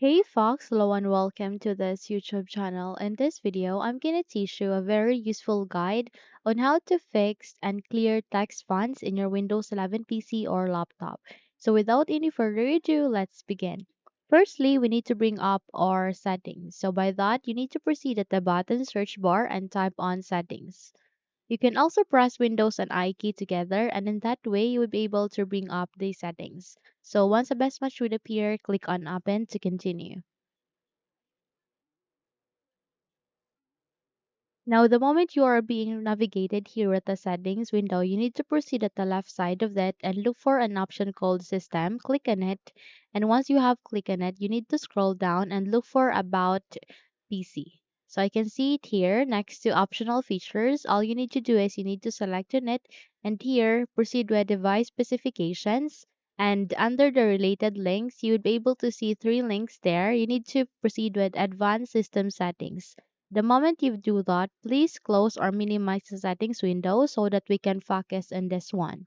Hey Fox, hello and welcome to this YouTube channel. In this video, I'm gonna teach you a very useful guide on how to fix and clear text fonts in your Windows 11 PC or laptop. So without any further ado, let's begin. Firstly, we need to bring up our settings. So by that, you need to proceed at the bottom search bar and type on settings. You can also press Windows and I key together, and in that way you will be able to bring up the settings. So once a best match would appear, click on Open to continue. Now, the moment you are being navigated here at the settings window, you need to proceed at the left side of it and look for an option called System. Click on it. And once you have clicked on it, you need to scroll down and look for About PC. So I can see it here next to optional features. All you need to do is you need to select on it and here proceed with device specifications. And under the related links, you would be able to see three links there. You need to proceed with advanced system settings. The moment you do that, please close or minimize the settings window so that we can focus on this one.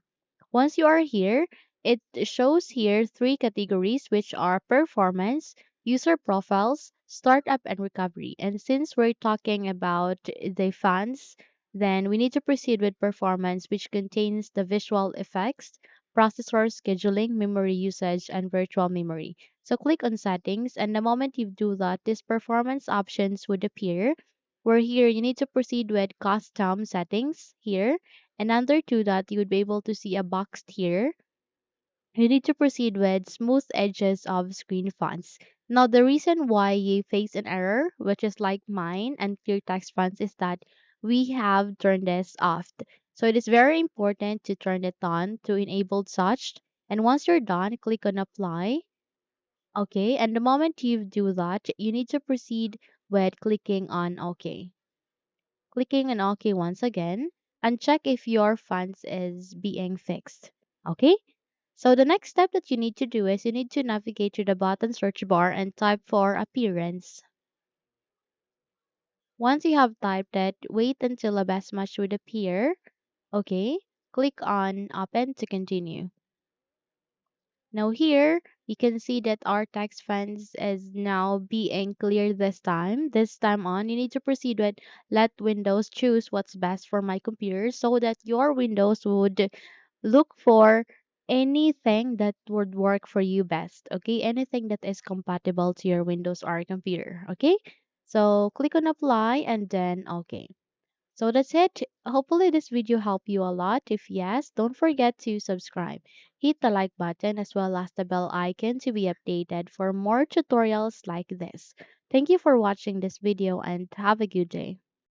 Once you are here, it shows here three categories which are performance, user profiles, startup, and recovery. And since we're talking about the funds, then we need to proceed with performance, which contains the visual effects, processor scheduling, memory usage, and virtual memory. So click on settings, and the moment you do that, these performance options would appear. Where here you need to proceed with custom settings here, and under to that you would be able to see a box here. You need to proceed with smooth edges of screen fonts. Now the reason why you face an error, which is like mine and clear text fonts, is that we have turned this off. So it is very important to turn it on to enable such. And once you're done, click on apply. Okay, and the moment you do that, you need to proceed with clicking on OK. Clicking on OK once again and check if your funds is being fixed. Okay? So the next step that you need to do is you need to navigate to the bottom search bar and type for appearance. Once you have typed it, wait until a best match would appear. Okay? Click on open to continue. Now here, you can see that our tax funds is now being cleared this time. This time on, you need to proceed with let Windows choose what's best for my computer so that your Windows would look for anything that would work for you best. Okay, anything that is compatible to your Windows or computer. Okay, so click on apply and then okay. So that's it. Hopefully this video helped you a lot. If yes, don't forget to subscribe. Hit the like button as well as the bell icon to be updated for more tutorials like this. Thank you for watching this video and have a good day.